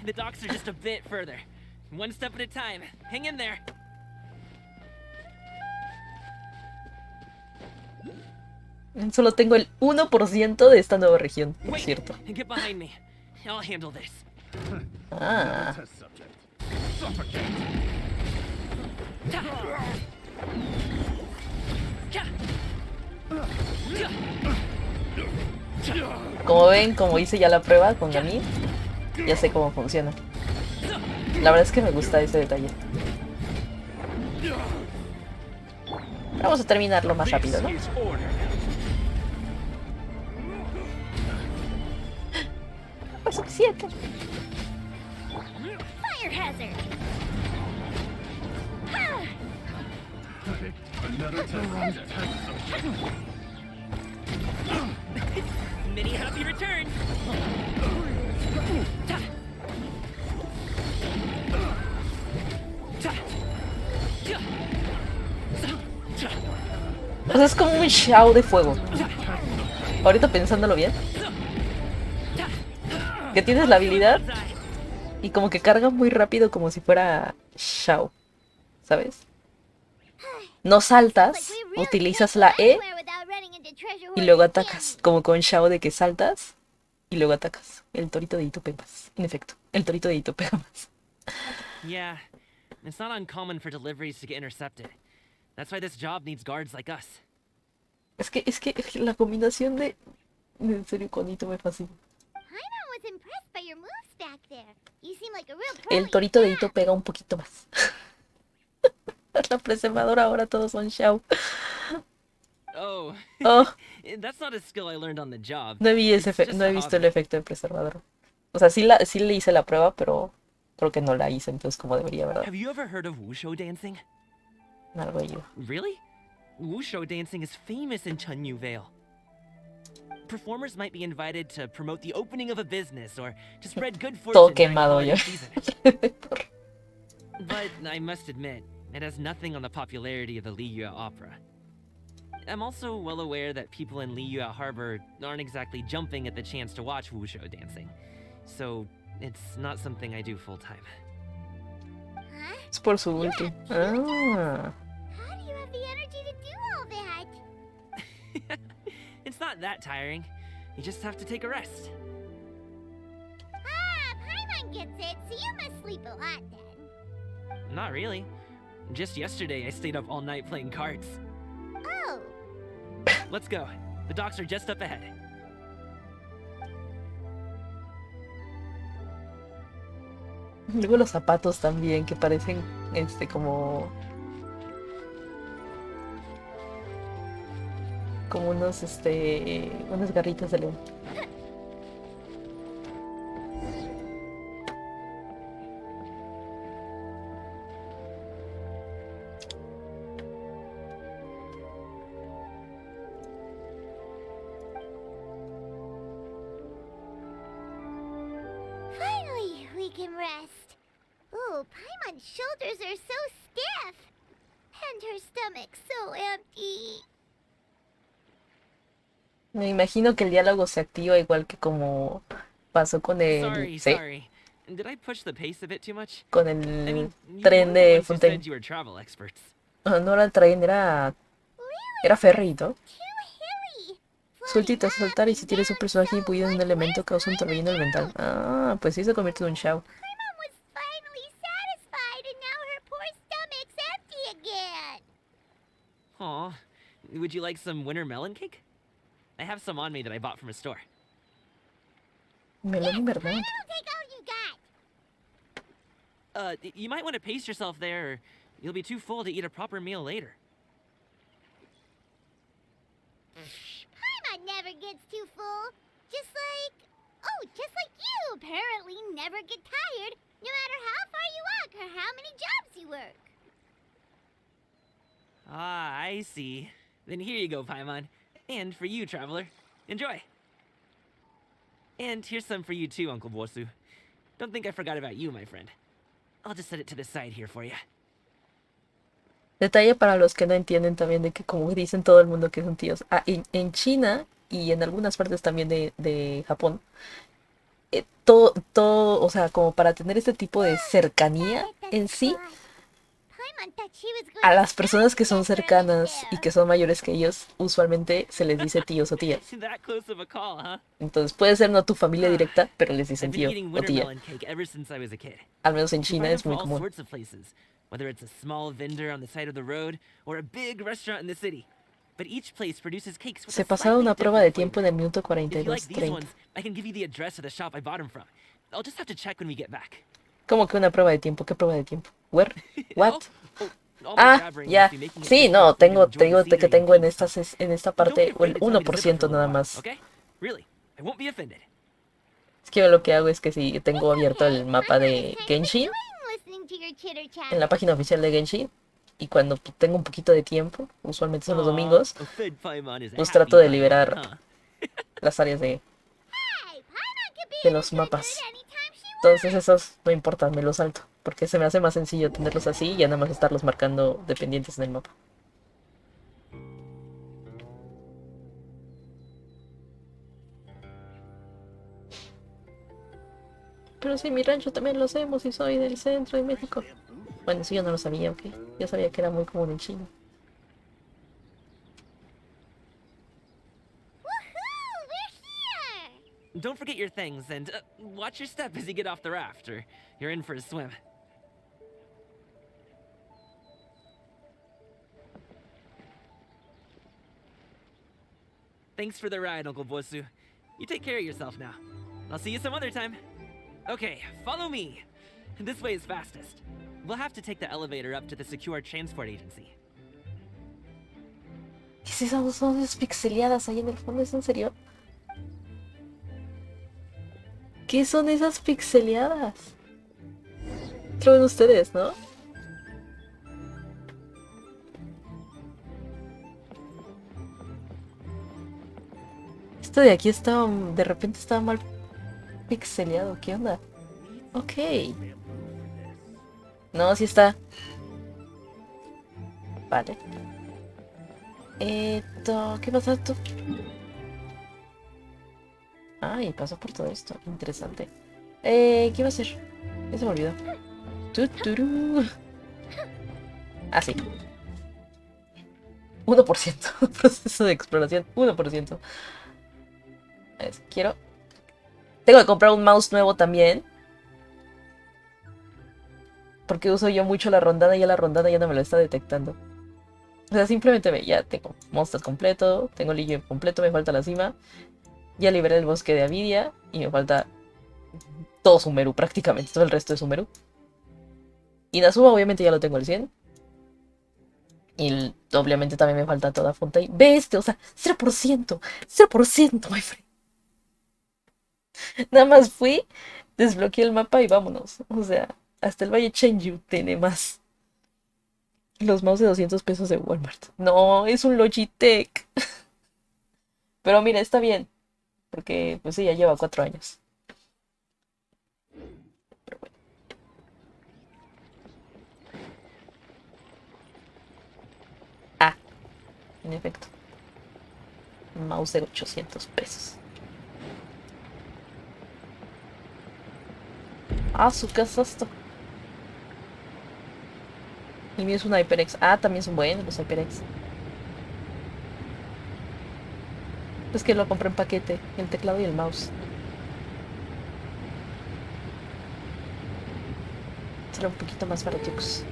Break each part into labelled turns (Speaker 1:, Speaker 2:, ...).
Speaker 1: The docks are just a bit further. One step at a time. Hang in there.
Speaker 2: Solo tengo el 1% de esta nueva región, por cierto.
Speaker 1: Get behind me. I'll handle this.
Speaker 2: Ah. Como ven, como hice ya la prueba con Yami, ya sé cómo funciona. La verdad es que me gusta ese detalle. Vamos a terminarlo más rápido, ¿no? Fue suficiente.
Speaker 1: Many happy returns.
Speaker 2: O sea, es como un Xiao de fuego. Ahorita pensándolo bien. Que tienes la habilidad y como que carga muy rápido como si fuera Xiao. ¿Sabes? No saltas, utilizas la E y luego atacas. Como con Xiao de que saltas y luego atacas. El torito de Ito pega más. En efecto, el torito de Ito pega más.
Speaker 1: Yeah, it's not uncommon for deliveries to get intercepted. That's why this job needs guards like us.
Speaker 2: Es que la combinación de... En serio, con Ito me fascina. El torito de Ito pega un poquito más. La preservadora ahora todos son Xiao.
Speaker 1: Oh.
Speaker 2: Oh.
Speaker 1: That's not a skill I learned on the job.
Speaker 2: No he visto el efecto de preservadora. O sea, sí le hice la prueba, pero creo que no la hice entonces como debería, ¿verdad?
Speaker 1: Have you ever heard of wushu dancing?
Speaker 2: Algo ahí.
Speaker 1: Really? Wushu dancing is famous in Chunyu Vale. Performers might be invited to promote the opening of a business or to spread good fortune.
Speaker 2: Todo quemado yo.
Speaker 1: But I must admit, it has nothing on the popularity of the Liyue opera. I'm also well aware that people in Liyue Harbor aren't exactly jumping at the chance to watch wushu dancing. So, it's not something I do full time.
Speaker 2: Es por su ulti. Ah.
Speaker 3: How do you have the energy to do all that?
Speaker 1: It's not that tiring. You just have to take a rest.
Speaker 3: Ah, Paimon gets it, so you must sleep a lot then.
Speaker 1: Not really. Just yesterday I stayed up all night playing cards.
Speaker 3: Oh.
Speaker 1: Let's go. The docks are just up ahead.
Speaker 2: Luego los zapatos también, que parecen como unos unas garritas de león.
Speaker 3: Finally, we can rest. Ooh, Paimon's shoulders are so stiff. And her stomach so empty.
Speaker 2: Me imagino que el diálogo se activa igual que como pasó con el
Speaker 1: Sorry. Did I push the pace a bit too much?
Speaker 2: con el
Speaker 1: I mean,
Speaker 2: tren de Fontaine.
Speaker 1: You were travel experts.
Speaker 2: No era el tren, era ferry, ¿no? Sueltita, saltar y si tienes un personaje imbuido en un elemento causa un torbellino elemental. Ah, pues sí se convierte en un Xiao.
Speaker 3: Paimon was finally satisfied and now her poor stomach's empty again.
Speaker 1: Aw. Would you like some winter melon cake? I have some on me that I bought from a store.
Speaker 2: Melón invernal.
Speaker 3: Paimon will take all you got.
Speaker 1: You might want to pace yourself there, or you'll be too full to eat a proper meal later.
Speaker 3: Paimon never gets too full. Just like you apparently never get tired, no matter how far you walk or how many jobs you work.
Speaker 1: Ah, I see. Then here you go, Paimon. And for you, traveler. Enjoy. And here's some for you too, Uncle Bosu. Don't think I forgot about you, my friend. I'll just set it to the side here for you.
Speaker 2: Detalle para los que no entienden también de que como dicen todo el mundo que son tíos. En China y en algunas partes también de Japón, o sea, como para tener este tipo de cercanía en sí, a las personas que son cercanas y que son mayores que ellos, usualmente se les dice tíos o tías.
Speaker 1: That close of a call, huh?
Speaker 2: Entonces puede ser no tu familia directa, pero les dicen
Speaker 1: I've been
Speaker 2: tío
Speaker 1: eating
Speaker 2: o tía.
Speaker 1: wintermelon cake ever since I was a kid.
Speaker 2: Al menos en
Speaker 1: You can
Speaker 2: China
Speaker 1: find them
Speaker 2: es
Speaker 1: from
Speaker 2: muy
Speaker 1: all
Speaker 2: común.
Speaker 1: sorts of places, whether it's a small vendor on the side of the road or a big restaurant in the city. But each place produces cakes with
Speaker 2: Se
Speaker 1: a
Speaker 2: pasaba
Speaker 1: slightly
Speaker 2: una prueba de
Speaker 1: different
Speaker 2: tiempo en
Speaker 1: flavor.
Speaker 2: el minuto
Speaker 1: If you like these
Speaker 2: 42:30.
Speaker 1: ones, I can give you the address of the shop I bought them from. I'll just have to check when we get back.
Speaker 2: ¿Cómo que una prueba de tiempo? ¿Qué prueba de tiempo? ¿Where? ¿What?
Speaker 1: All my
Speaker 2: Ah,
Speaker 1: jabbering must
Speaker 2: ya.
Speaker 1: be making it
Speaker 2: Sí,
Speaker 1: difficult
Speaker 2: no,
Speaker 1: for you to
Speaker 2: tengo, te
Speaker 1: enjoy the
Speaker 2: digo que
Speaker 1: scenery and
Speaker 2: tengo en
Speaker 1: peace, huh?
Speaker 2: en esta
Speaker 1: Well, don't
Speaker 2: parte
Speaker 1: be afraid
Speaker 2: el
Speaker 1: to tell me to zip it for
Speaker 2: 1%
Speaker 1: a little
Speaker 2: nada
Speaker 1: while,
Speaker 2: más.
Speaker 1: okay? Really, I won't be offended.
Speaker 2: Es que yo lo que hago es que si tengo abierto
Speaker 3: Okay,
Speaker 2: el mapa
Speaker 3: I'm not
Speaker 2: de
Speaker 3: as tired of
Speaker 2: Genshin,
Speaker 3: enjoying listening to your chitter chat.
Speaker 2: en la página oficial de Genshin, y cuando tengo un poquito de tiempo, usualmente son los
Speaker 1: Aw,
Speaker 2: domingos,
Speaker 1: a Fed Paimon is a
Speaker 2: pues
Speaker 1: happy
Speaker 2: trato de
Speaker 1: Paimon,
Speaker 2: liberar
Speaker 1: huh?
Speaker 2: las áreas
Speaker 3: Hey, Paimon could be
Speaker 2: de
Speaker 3: in a
Speaker 2: los
Speaker 3: good mood
Speaker 2: mapas.
Speaker 3: anytime she
Speaker 2: Entonces
Speaker 3: wants.
Speaker 2: esos no importa, me los salto, porque se me hace más sencillo tenerlos así y ya nada más estarlos marcando dependientes en el mapa. Pero sí, mi rancho también lo hacemos y soy del centro de México. Bueno, eso yo no lo sabía, ok. Yo sabía que era muy común en China.
Speaker 3: Woohoo! We're here!
Speaker 1: Don't forget your things, and watch your step as you get off the raft, or you're in for a swim. Thanks for the ride, Uncle Bosu. You take care of yourself now. I'll see you some other time. Okay, follow me. This way is fastest. We'll have to take the elevator up to the secure transport agency.
Speaker 2: ¿Qué es esas voces pixeleadas ahí en el fondo? ¿Es en serio? ¿Qué son esas pixeleadas? Lo ven ustedes, ¿no? Esto de aquí estaba... De repente estaba mal pixeleado. ¿Qué onda? Ok. No, sí está. Vale. ¿Qué pasa esto? Ay, pasó por todo esto. Interesante. ¿Qué iba a hacer? Ya se me olvidó. Tuturú. Ah, sí. 1%. Proceso de exploración. 1%. Quiero... Tengo que comprar un mouse nuevo también. Porque uso yo mucho la rondada y ya la rondada ya no me lo está detectando. O sea, simplemente ve, ya tengo monsters completo, tengo Ligue completo, me falta la cima. Ya liberé el bosque de Avidia y me falta todo Sumeru, prácticamente, todo el resto de Sumeru. Y Nasuba obviamente ya lo tengo al 100. Y obviamente también me falta toda Fontaine. Ve este, o sea, 0%, 0%, my friend. Nada más fui, desbloqueé el mapa y vámonos. O sea, hasta el Valle Chenju tiene más. Los mouse de 200 pesos de Walmart. No, es un Logitech. Pero mira, está bien. Porque, pues sí, ya lleva 4 años. Pero bueno. Ah, en efecto. Un mouse de 800 pesos. Ah, ¿qué es esto? El mío es un HyperX. Ah, también son buenos los HyperX. Es que lo compré en paquete, el teclado y el mouse. Será un poquito más baratos.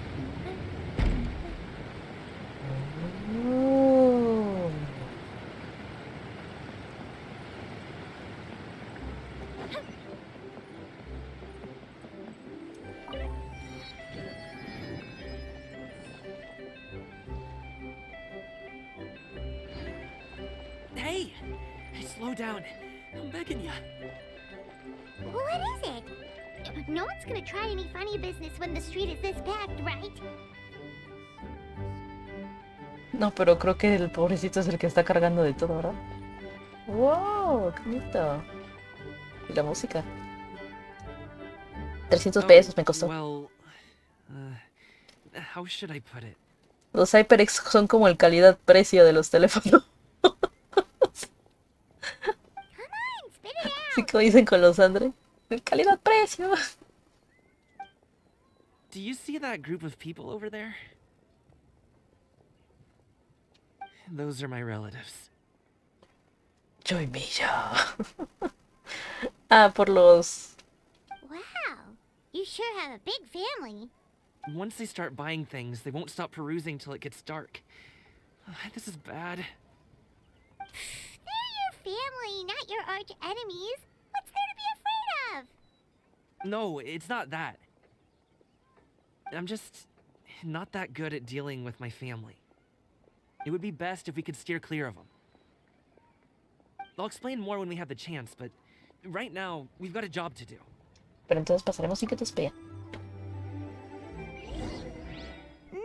Speaker 1: Hey! Slow down. I'm begging ya.
Speaker 3: What is it? No one's gonna try any funny business when the street is this packed, right?
Speaker 2: No, pero creo que el pobrecito es el que está cargando de todo, ¿verdad? ¡Wow! ¡Qué bonito! Y la música. 300 pesos me costó.
Speaker 1: Well, how should I put it?
Speaker 2: Los HyperX son como el calidad-precio de los teléfonos.
Speaker 3: Spit it
Speaker 2: Así
Speaker 3: out!
Speaker 2: como dicen con los Android. Calidad-precio.
Speaker 1: Do you see that group of people over there? Those are my relatives.
Speaker 2: Yo y Milla. Ah, por los...
Speaker 3: Wow, you sure have a big family.
Speaker 1: Once they start buying things, they won't stop perusing till it gets dark. This is bad.
Speaker 3: They're your family, not your arch enemies. What's there to be afraid of?
Speaker 1: No, it's not that. I'm just not that good at dealing with my family. It would be best if we could steer clear of them. I'll explain more when we have the chance, but right now, we've got a job to do.
Speaker 2: Pero entonces pasaremos sin que te espea.
Speaker 3: The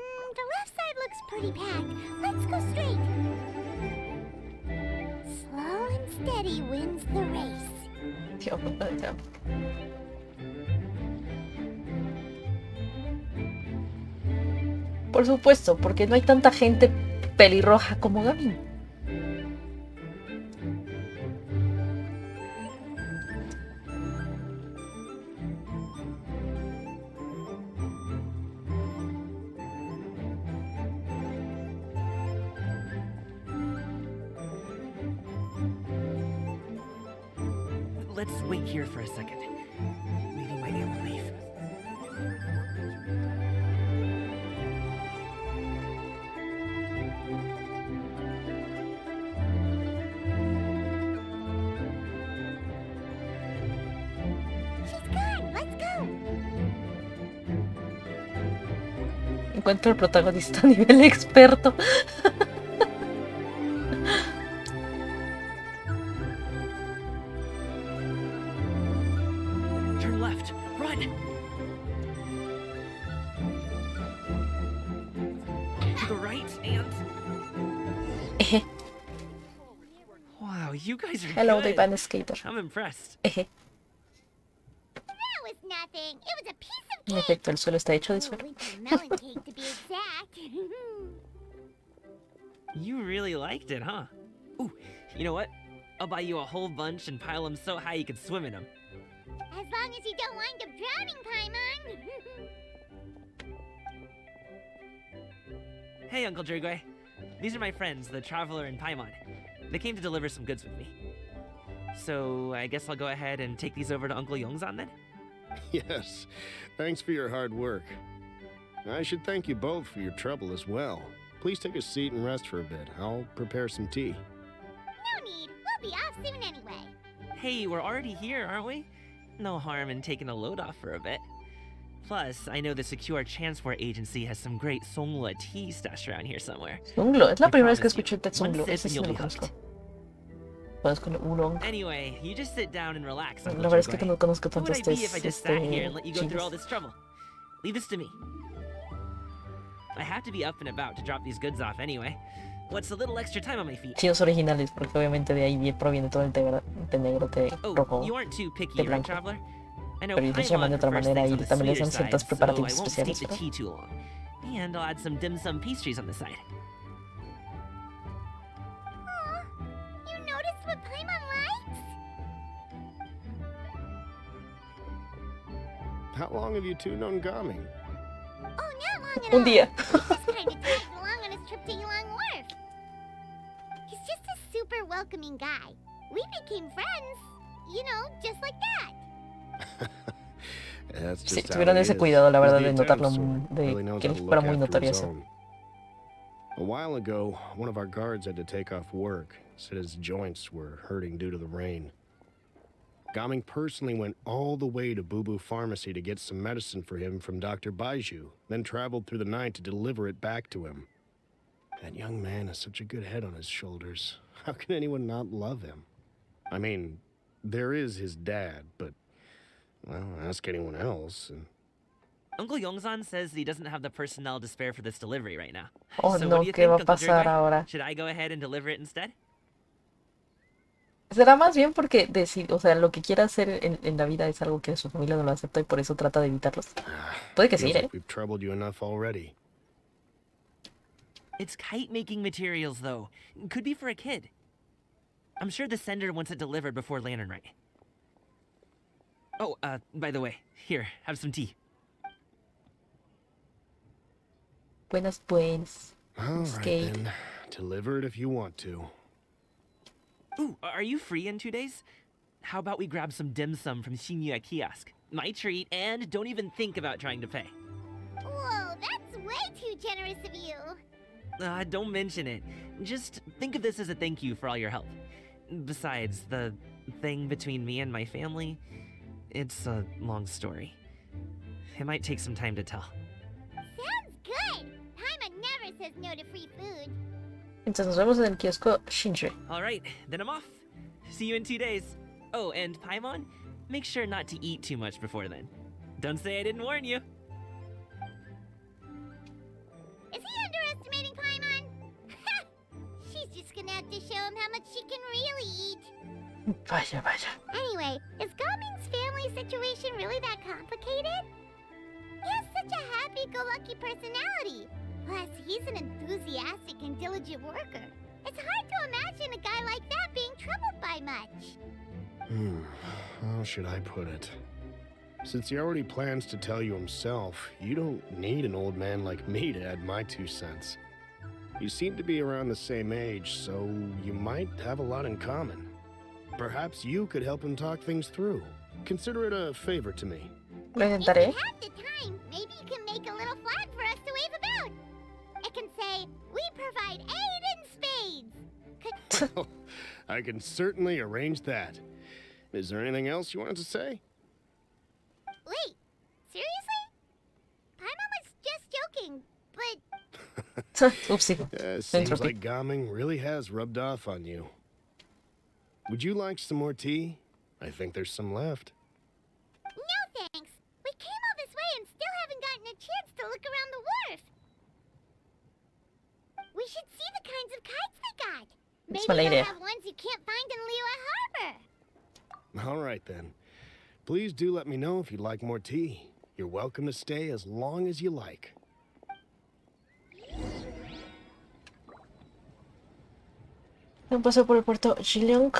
Speaker 3: left side looks pretty packed. Let's go straight. Slow and steady wins the race.
Speaker 2: Dios, ya. Por supuesto, porque no hay tanta gente pelirroja como Gavin.
Speaker 1: Let's wait here for a second. Maybe my aunt will leave.
Speaker 3: She's gone. Let's go.
Speaker 2: Encuentro al protagonista a nivel experto.
Speaker 1: Turn left. Run! To the right and... Wow, you guys are
Speaker 2: Hello,
Speaker 1: good.
Speaker 2: the Van Skater.
Speaker 1: I'm impressed.
Speaker 3: That was nothing. It was a piece of
Speaker 2: En
Speaker 3: cake.
Speaker 2: efecto, el suelo está hecho de
Speaker 3: Oh,
Speaker 2: suelo.
Speaker 3: winter melon cake to be exact.
Speaker 1: You really liked it, huh? Ooh, you know what? I'll buy you a whole bunch and pile them so high you could swim in them.
Speaker 3: As long as you don't wind up drowning, Paimon.
Speaker 1: Hey, Uncle Drigway. These are my friends, the Traveler and Paimon. They came to deliver some goods with me. So, I guess I'll go ahead and take these over to Uncle Yongzan then?
Speaker 4: Yes, thanks for your hard work. I should thank you both for your trouble as well. Please take a seat and rest for a bit. I'll prepare some tea.
Speaker 3: No need. We'll be off soon anyway.
Speaker 1: Hey, we're already here, aren't we? No harm in taking a load off for a bit. Plus, I know the Secure Transport Agency has some great Songlua tea stashed around here somewhere.
Speaker 2: Zunglo, es la
Speaker 1: I
Speaker 2: primera vez que
Speaker 1: promise you,
Speaker 2: escucho el Ted
Speaker 1: one
Speaker 2: Zunglo.
Speaker 1: sip
Speaker 2: Ese
Speaker 1: and
Speaker 2: sí
Speaker 1: you'll
Speaker 2: no lo
Speaker 1: be
Speaker 2: conozco.
Speaker 1: hooked.
Speaker 2: Conozco el Oolong.
Speaker 1: Anyway, you just sit down and relax, Uncle
Speaker 2: La verdad es que
Speaker 1: Drigway.
Speaker 2: no conozco
Speaker 1: Who would I
Speaker 2: tantos
Speaker 1: be if I just sat here and let you go through
Speaker 2: chinos.
Speaker 1: all this trouble? Leave this to me. I have to be up and about to drop these goods off anyway. What's a little extra time on my feet?
Speaker 2: Chinos originales, porque obviamente de ahí proviene todo el té, ¿verdad? Té negro, té
Speaker 1: Oh,
Speaker 2: rojo.
Speaker 1: you aren't too picky,
Speaker 2: de
Speaker 1: right,
Speaker 2: blanco.
Speaker 1: Traveler? I know
Speaker 2: Pero ellos se llaman de
Speaker 1: Paimon
Speaker 2: otra
Speaker 1: prefers
Speaker 2: manera
Speaker 1: things
Speaker 2: y
Speaker 1: on the
Speaker 2: también les
Speaker 1: sweeter
Speaker 2: dan ciertos
Speaker 1: side, so I
Speaker 2: preparativos
Speaker 1: won't steep
Speaker 2: especiales,
Speaker 1: the
Speaker 2: ¿verdad?
Speaker 1: tea too long. And I'll add some dim sum pastries on the side.
Speaker 3: Aw, you noticed what Paimon likes?
Speaker 4: How long have you two known Gami?
Speaker 3: Oh, not long at
Speaker 2: Un
Speaker 3: all.
Speaker 2: día.
Speaker 3: He just kind of tagged along on his trip to Yulong Wharf. He's just a super welcoming guy. We became friends, you know, just like that.
Speaker 4: That's
Speaker 2: Sí,
Speaker 4: just how
Speaker 2: tuvieron
Speaker 4: he
Speaker 2: ese
Speaker 4: is.
Speaker 2: cuidado, la
Speaker 4: He's
Speaker 2: verdad,
Speaker 4: the
Speaker 2: de notarlo,
Speaker 4: attentive sort.
Speaker 2: de
Speaker 4: Really knows
Speaker 2: que
Speaker 4: how
Speaker 2: él
Speaker 4: to
Speaker 2: fuera
Speaker 4: look
Speaker 2: muy
Speaker 4: after his
Speaker 2: notorioso.
Speaker 4: own. A while ago, one of our guards had to take off work. Said his joints were hurting due to the rain. Gaming personally went all the way to Boo Boo Pharmacy to get some medicine for him from Dr. Baiju, then traveled through the night to deliver it back to him. That young man has such a good head on his shoulders. How can anyone not love him? I mean, there is his dad, but, well, ask anyone else. And
Speaker 1: Uncle Yongzan says he doesn't have the personnel to spare for this delivery right now.
Speaker 2: Oh
Speaker 1: So
Speaker 2: no,
Speaker 1: what do you
Speaker 2: ¿qué
Speaker 1: think,
Speaker 2: va a
Speaker 1: Uncle
Speaker 2: pasar
Speaker 1: Drigway?
Speaker 2: ahora?
Speaker 1: Should I go ahead and deliver it instead?
Speaker 2: Será más bien porque o sea, lo que quiere hacer en la vida es algo que su familia no lo acepta y por eso trata de evitarlos. Puede que sí,
Speaker 4: feels
Speaker 2: ¿eh?
Speaker 4: like we've troubled you enough already.
Speaker 1: It's kite making materials, though. Could be for a kid. I'm sure the sender wants it delivered before Lantern Night. Oh, by the way, here, have some tea.
Speaker 2: Buenas pues.
Speaker 4: All right
Speaker 2: Skate.
Speaker 4: then. Deliver it if you want to.
Speaker 1: Ooh, are you free in 2 days? How about we grab some dim sum from Xianyun kiosk? My treat, and don't even think about trying to pay.
Speaker 3: Whoa, that's way too generous of you.
Speaker 1: Don't mention it. Just think of this as a thank you for all your help. Besides, the thing between me and my family, it's a long story. It might take some time to tell.
Speaker 3: Sounds good. Paimon never says no to free food.
Speaker 2: Entonces nos vemos en el kiosco Shinji.
Speaker 1: Alright, then I'm off. See you in 2 days. Oh, and Paimon, make sure not to eat too much before then. Don't say I didn't warn you.
Speaker 3: Is he underestimating Paimon? She's just gonna have to show him how much she can really eat.
Speaker 2: Vaya, vaya.
Speaker 3: Anyway, is Gaming's family situation really that complicated? He has such a happy-go-lucky personality. Plus, he's an enthusiastic and diligent worker. It's hard to imagine a guy like that being troubled by much.
Speaker 4: How should I put it? Since he already plans to tell you himself, you don't need an old man like me to add my 2 cents. You seem to be around the same age, so you might have a lot in common. Perhaps you could help him talk things through. Consider it a favor to me.
Speaker 2: Lo
Speaker 3: If you
Speaker 2: intentaré.
Speaker 3: have the time, maybe you can make a little flag for us to wave about. It can say, "We provide aid in spades."
Speaker 4: I can certainly arrange that. Is there anything else you wanted to say?
Speaker 3: Wait, seriously? Paimon was just joking, but
Speaker 2: Oopsie.
Speaker 4: Seems
Speaker 2: Entropy.
Speaker 4: like Gaming really has rubbed off on you. Would you like some more tea? I think there's some left.
Speaker 3: no thanks. We came all this way and still haven't gotten a chance to look around the wharf. We should see the kinds of kites they got.
Speaker 2: That's
Speaker 3: Maybe
Speaker 2: my
Speaker 3: they'll
Speaker 2: idea.
Speaker 3: have ones you can't find in Liyue Harbor.
Speaker 4: All right then. Please do let me know if you'd like more tea. You're welcome to stay as long as you like.
Speaker 2: Un paseo por el puerto Xianyun.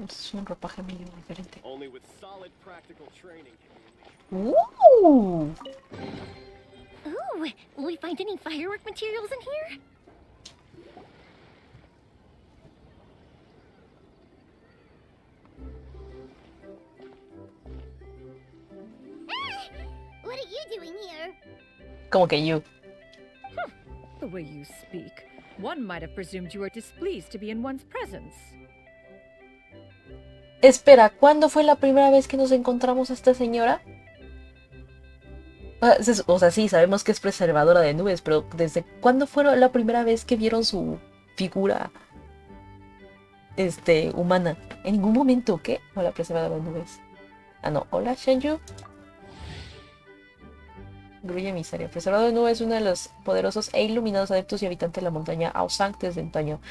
Speaker 2: Es un ropaje medio diferente.
Speaker 5: Only with solid practical training can you unleash.
Speaker 2: Ooh.
Speaker 6: Ooh, will we find any firework materials in here?
Speaker 3: What are you doing here?
Speaker 2: Como que you.
Speaker 7: The way you speak, one might have presumed you were displeased to be in one's presence.
Speaker 2: Espera, ¿cuándo fue la primera vez que nos encontramos a esta señora? O sea, sí, sabemos que es preservadora de nubes, pero ¿desde cuándo fue la primera vez que vieron su figura humana? En ningún momento, ¿qué? Hola, preservadora de nubes. Ah, no. Hola, Xianyun. Grulla emisaria. Preservador de nubes es uno de los poderosos e iluminados adeptos y habitantes de la montaña Aosang desde antaño.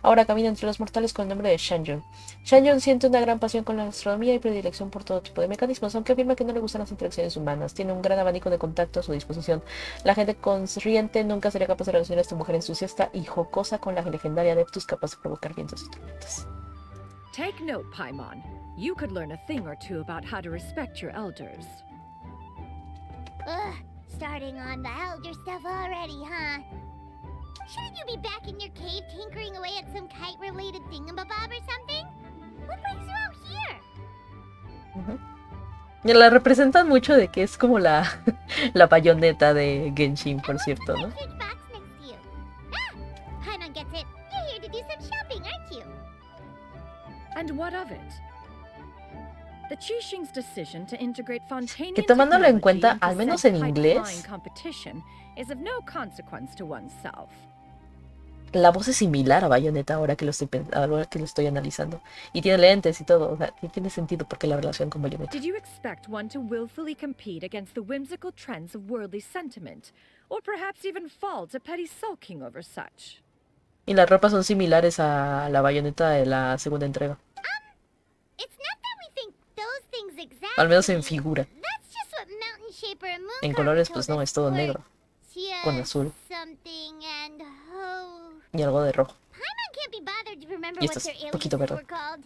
Speaker 2: Ahora camina entre los mortales con el nombre de Xianyun. Xianyun siente una gran pasión con la astronomía y predilección por todo tipo de mecanismos, aunque afirma que no le gustan las interacciones humanas. Tiene un gran abanico de contacto a su disposición. La gente corriente nunca sería capaz de relacionar a esta mujer entusiasta y jocosa con la legendaria adeptus capaz de provocar vientos y tormentas.
Speaker 7: Take note, Paimon. You could learn a thing or two about how to respect your elders.
Speaker 3: Ugh, starting on the elder stuff already, huh? Shouldn't you be back in your cave tinkering away at some kite-related thingamabob or something? What brings you out here?
Speaker 2: Y la representan mucho de que es como la bayoneta de Genshin, por cierto, ¿no?
Speaker 3: Huge box next to you. Ah, Paimon gets it. You're here to do some shopping, aren't you?
Speaker 7: And what of it? The Qixing's decision to integrate Fontanian
Speaker 2: Que tomándolo en
Speaker 7: technology
Speaker 2: cuenta,
Speaker 7: into
Speaker 2: al menos
Speaker 7: said
Speaker 2: en
Speaker 7: kite
Speaker 2: inglés,
Speaker 7: flying competition is of no consequence to oneself.
Speaker 2: la voz es similar a Bayonetta ahora que ahora que lo estoy analizando. Y tiene lentes y todo, o sea, tiene sentido porque la relación con Bayonetta.
Speaker 7: Did you expect one to willfully compete against the whimsical trends of worldly sentiment, or perhaps even fall to petty sulking over such?
Speaker 2: Y las ropas son similares a la Bayonetta de la segunda entrega.
Speaker 3: It's not that we think those things exactly.
Speaker 2: Al menos en figura.
Speaker 3: That's just what Mountain Shaper and Moon
Speaker 2: En
Speaker 3: Carver
Speaker 2: colores,
Speaker 3: told
Speaker 2: pues no,
Speaker 3: us
Speaker 2: es todo
Speaker 3: for
Speaker 2: negro. Con
Speaker 3: just
Speaker 2: azul.
Speaker 3: Something and oh.
Speaker 2: Y algo de rojo.
Speaker 3: Paimon can't be bothered to remember
Speaker 2: Y
Speaker 3: what
Speaker 2: esto
Speaker 3: their
Speaker 2: es
Speaker 3: aliases
Speaker 2: poquito verde.
Speaker 3: were called.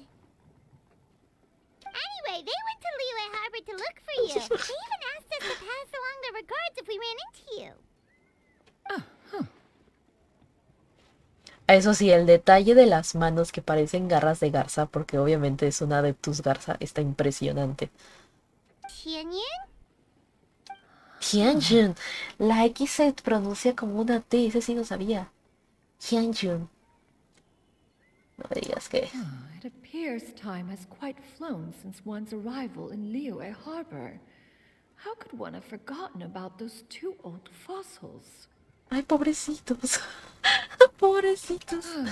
Speaker 3: Anyway, they went to Liyue Harbor to look for you. They even asked us to pass along their regards if we ran into you.
Speaker 2: Eso sí, el detalle de las manos que parecen garras de garza, porque obviamente es una Adeptus garza, está impresionante.
Speaker 3: Xianyun?
Speaker 2: Xianyun. La X se pronuncia como una T, ese sí no sabía. Xianyun. No me digas que...
Speaker 7: It appears time has quite flown since one's arrival in Liyue Harbor. How could one have forgotten about those two old fossils?
Speaker 2: Ay, pobrecitos. Pobrecitos.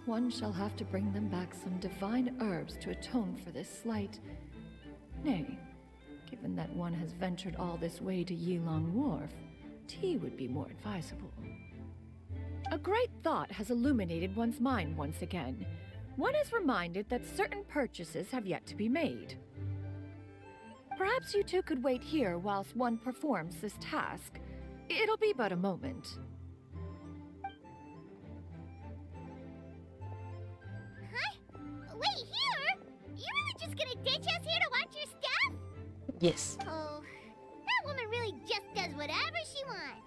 Speaker 7: One shall have to bring them back some divine herbs to atone for this slight. Nay, given that one has ventured all this way to Yilong Wharf, tea would be more advisable. A great thought has illuminated one's mind once again. One is reminded that certain purchases have yet to be made. Perhaps you two could wait here whilst one performs this task. It'll be but a moment.
Speaker 3: Wait, here? You're really just gonna ditch us here to watch your stuff?
Speaker 2: Yes.
Speaker 3: Oh, that woman really just does whatever she wants.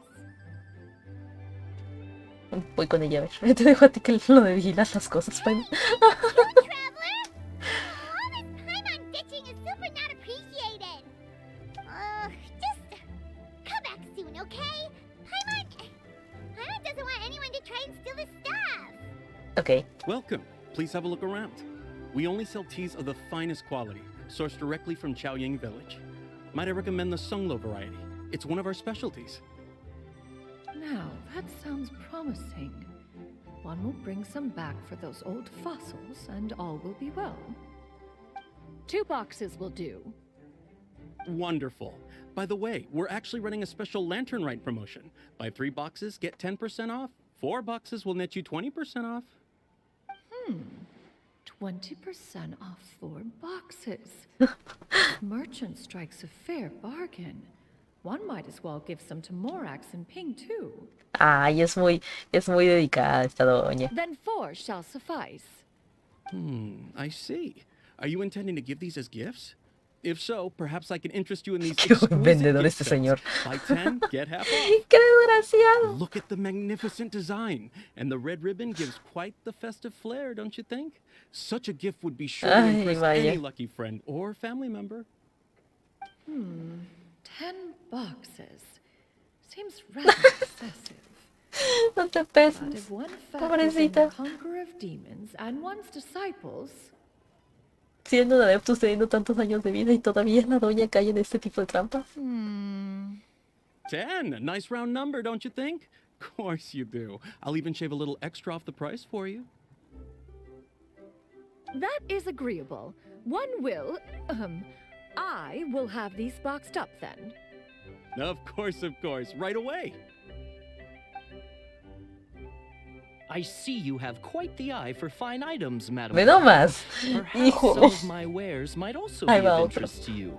Speaker 2: Voy con ella a ver. Te dejo a ti que lo de vigilar las cosas, Paimon.
Speaker 3: You traveler? All this Paimon ditching is super not appreciated. Just come back soon, okay? Paimon doesn't want anyone to try and steal his stuff.
Speaker 2: Ok.
Speaker 8: Welcome. Please have a look around. We only sell teas of the finest quality, sourced directly from Xianyun village. Might I recommend the Sunglo variety? It's one of our specialties.
Speaker 7: Now, that sounds promising. One will bring some back for those old fossils, and all will be well. 2 boxes will do.
Speaker 8: Wonderful. By the way, we're actually running a special lantern rite promotion. Buy 3 boxes, get 10% off. 4 boxes will net you 20% off.
Speaker 7: 20% off 4 boxes. Merchant strikes a fair bargain. One might as well give some to Morax and Ping too.
Speaker 2: Ay, es muy dedicada esta doña.
Speaker 7: Then 4 shall suffice.
Speaker 8: I see. Are you intending to give these as gifts? If so, perhaps I can interest you in these
Speaker 2: Qué buen
Speaker 8: exquisite
Speaker 2: vendedor
Speaker 8: gift
Speaker 2: este
Speaker 8: sets.
Speaker 2: señor.
Speaker 8: Buy 10, get half off.
Speaker 2: ¡Qué desgraciado!
Speaker 8: Look at the magnificent design. And the red ribbon gives quite the festive flair, don't you think? Such a gift would be sure to
Speaker 2: Ay,
Speaker 8: impress
Speaker 2: vaya.
Speaker 8: any lucky friend or family member.
Speaker 7: 10 boxes. Seems rather excessive.
Speaker 2: No te
Speaker 7: But
Speaker 2: peses.
Speaker 7: if one factors in the
Speaker 2: Pobrecita.
Speaker 7: hunger of demons and one's disciples,
Speaker 2: Siendo un adeptus teniendo tantos años de vida y todavía la doña cae en este tipo de trampas.
Speaker 8: 10. A nice round number, don't you think? Of course you do. I'll even shave a little extra off the price for you.
Speaker 7: that is agreeable. One will, I will have these boxed up then.
Speaker 8: Of course, right away.
Speaker 9: I see you have quite the eye for fine items, madam.
Speaker 2: Ve nomás.
Speaker 9: Perhaps some of my wares might also be
Speaker 2: Ahí va
Speaker 9: of
Speaker 2: otro.
Speaker 9: interest to you.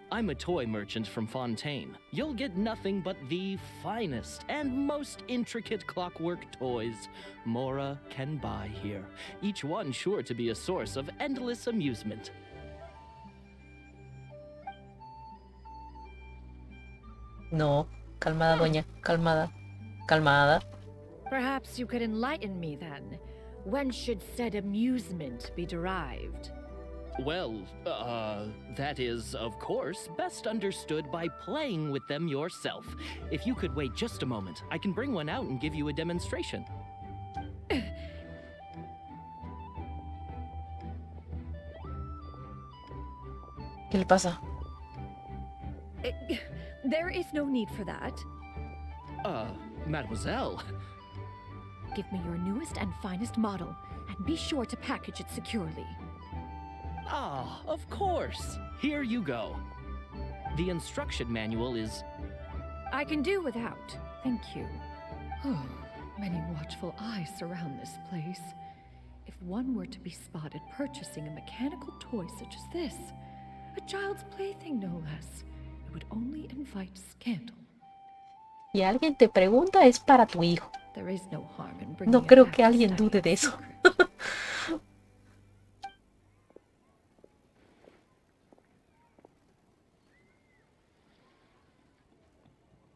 Speaker 9: I'm a toy merchant from Fontaine. You'll get nothing but the finest and most intricate clockwork toys Mora can buy here. Each one sure to be a source of endless amusement.
Speaker 2: No, calmada doña, calmada, calmada.
Speaker 7: Perhaps you could enlighten me then. When should said amusement be derived?
Speaker 9: Well, that is, of course, best understood by playing with them yourself. If you could wait just a moment, I can bring one out and give you a demonstration.
Speaker 2: ¿Qué le pasa?
Speaker 7: There is no need for that.
Speaker 9: Mademoiselle.
Speaker 7: Give me your newest and finest model, and be sure to package it securely.
Speaker 9: Ah, of course. Here you go. The instruction manual is...
Speaker 7: I can do without, thank you. Oh, many watchful eyes surround this place. If one were to be spotted purchasing a mechanical toy such as this, a child's plaything no less, it would only invite scandal.
Speaker 2: Si alguien te pregunta, es para tu hijo.
Speaker 7: There is no harm in bringing
Speaker 2: No
Speaker 7: it
Speaker 2: creo
Speaker 7: back
Speaker 2: que
Speaker 7: to
Speaker 2: alguien
Speaker 7: study
Speaker 2: dude
Speaker 7: in
Speaker 2: de eso.
Speaker 7: secret.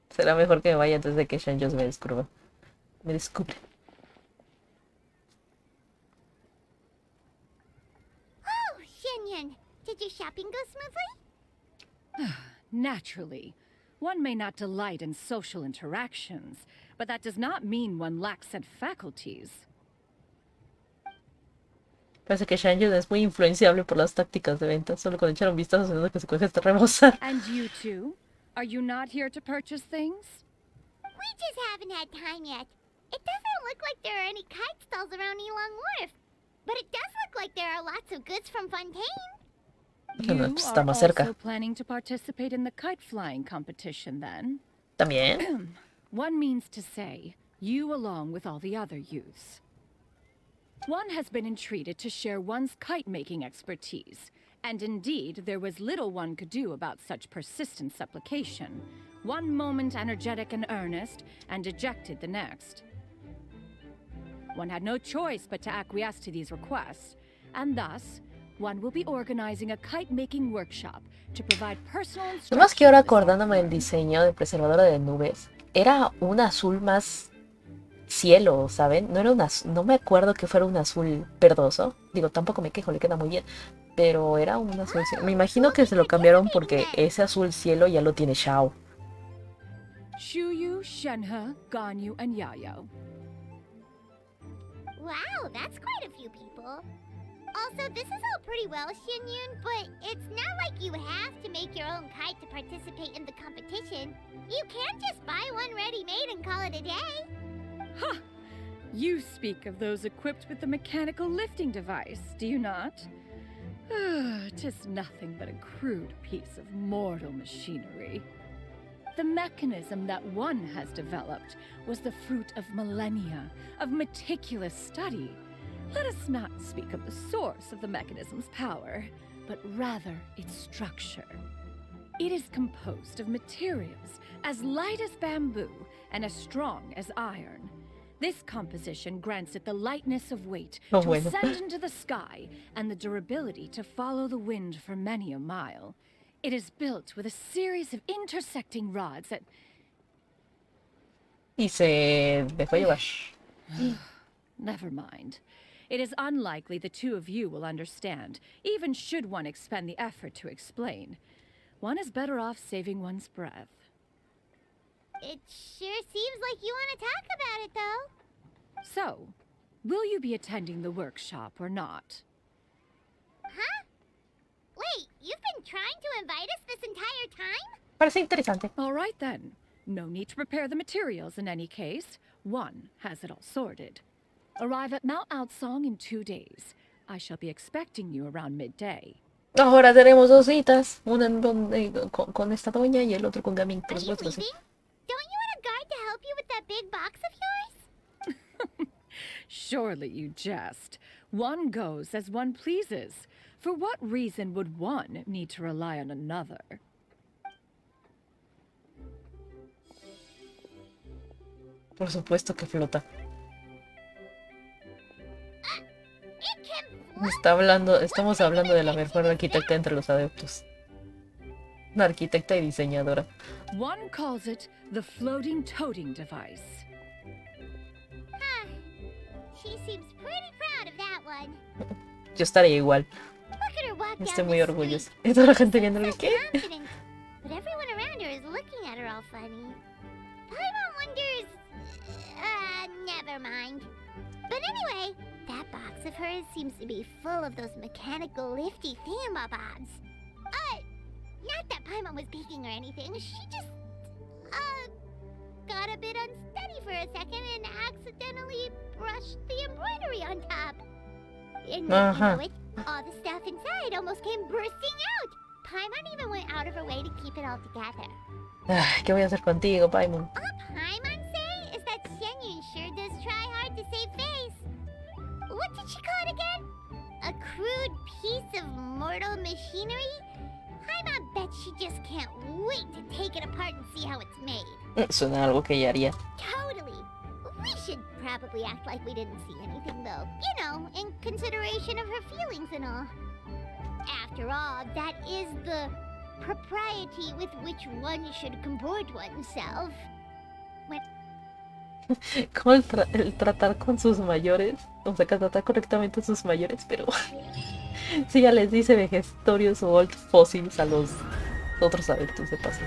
Speaker 2: Será mejor que me vaya antes de que Xianyun me descubra. Me descubre.
Speaker 3: Oh, Xianyun, did your shopping go smoothly?
Speaker 7: Naturally, one may not delight in social interactions, but that does not mean one lacks said faculties.
Speaker 2: Parece que Xianyun es muy influenciable por las tácticas de venta. Solo con echar un vistazo se nota que su coge está rebosar.
Speaker 7: And you too? Are you not here to purchase things?
Speaker 3: We just haven't had time yet. It doesn't look like there are any kite stalls around Elong Wharf. But it does look like there are lots of goods from Fontaine.
Speaker 7: You
Speaker 2: Está
Speaker 7: are
Speaker 2: más cerca.
Speaker 7: also planning to participate in the kite flying competition then?
Speaker 2: También.
Speaker 7: One means to say, you along with all the other youths. One has been entreated to share one's kite-making expertise, and indeed there was little one could do about such persistent supplication. One moment energetic and earnest, and dejected the next. One had no choice but to acquiesce to these requests, and thus, one will be organizing a kite-making workshop to provide personal instruction.
Speaker 2: No más que ahora acordándome del diseño de Preservadora de nubes. Era un azul más cielo, ¿saben? No era no me acuerdo que fuera un azul verdoso. Digo, tampoco me quejo, le queda muy bien. Pero era un azul cielo. Me imagino que se lo cambiaron porque ese azul cielo ya lo tiene Xiao.
Speaker 7: Shuyu, Shenhe, Ganyu, and Yayo.
Speaker 3: Wow, that's quite a few people. Also, this is all pretty well, Xianyun, but it's not like you have to make your own kite to participate in the competition. You can just buy one ready-made and call it a day.
Speaker 7: Ha! You speak of those equipped with the mechanical lifting device, do you not? 'Tis nothing but a crude piece of mortal machinery. The mechanism that one has developed was the fruit of millennia of meticulous study. Let us not speak of the source of the mechanism's power, but rather its structure. It is composed of materials as light as bamboo and as strong as iron. This composition grants it the lightness of weight to ascend into the sky and the durability to follow the wind for many a mile. It is built with a series of intersecting rods that...
Speaker 2: Y se dejó llevar.
Speaker 7: Never mind. It is unlikely the two of you will understand, even should one expend the effort to explain. One is better off saving one's breath.
Speaker 3: It sure seems like you want to talk about it, though.
Speaker 7: So, will you be attending the workshop or not?
Speaker 3: Huh? Wait, you've been trying to invite us this entire time?
Speaker 2: Parece interesante.
Speaker 7: All right then. No need to prepare the materials in any case. One has it all sorted. Arrive at Mount Outsong in 2 days. I shall be expecting you around midday.
Speaker 2: Ahora tenemos dos citas. Una con esta doña y el otro con Gaming.
Speaker 3: Are you leaving? Don't you want a guard to help you with that big box of yours?
Speaker 7: Surely you jest. One goes as one pleases. For what reason would one need to rely on another?
Speaker 2: Por supuesto que flota. Estamos hablando de la mejor arquitecta entre los adeptos. Una arquitecta y diseñadora.
Speaker 7: One calls it the floating toting device.
Speaker 3: Huh. She seems pretty proud of that one.
Speaker 2: Yo estaría igual.
Speaker 3: Look at her walk
Speaker 2: Estoy
Speaker 3: down
Speaker 2: muy
Speaker 3: the
Speaker 2: orgullosa.
Speaker 3: street.
Speaker 2: Y toda la gente viendo
Speaker 3: She's so
Speaker 2: ¿qué?
Speaker 3: confident, but everyone around her is looking at her all funny. Paimon wonders... never mind. But anyway, that box of hers seems to be full of those mechanical lifty thingamabobs. Not that Paimon was peeking or anything. She just, got a bit unsteady for a second and accidentally brushed the embroidery on top. And you know it, all the stuff inside almost came bursting out. Paimon even went out of her way to keep it all together.
Speaker 2: ¿Qué voy a hacer contigo, Paimon?
Speaker 3: All Paimon say is that Xianyun sure does try hard to save face. What did she call it again? A crude piece of mortal machinery? Paimon bet she just can't wait to take it apart and see how it's made.
Speaker 2: Suena algo que ella haría.
Speaker 3: Totally. We should probably act like we didn't see anything, though. You know, in consideration of her feelings and all. After all, that is the propriety with which one should comport oneself. When...
Speaker 2: Como el tratar con sus mayores, o sea, que tratar correctamente a sus mayores, pero si ya les dice vegetorios o old fossils a los otros adultos de paso.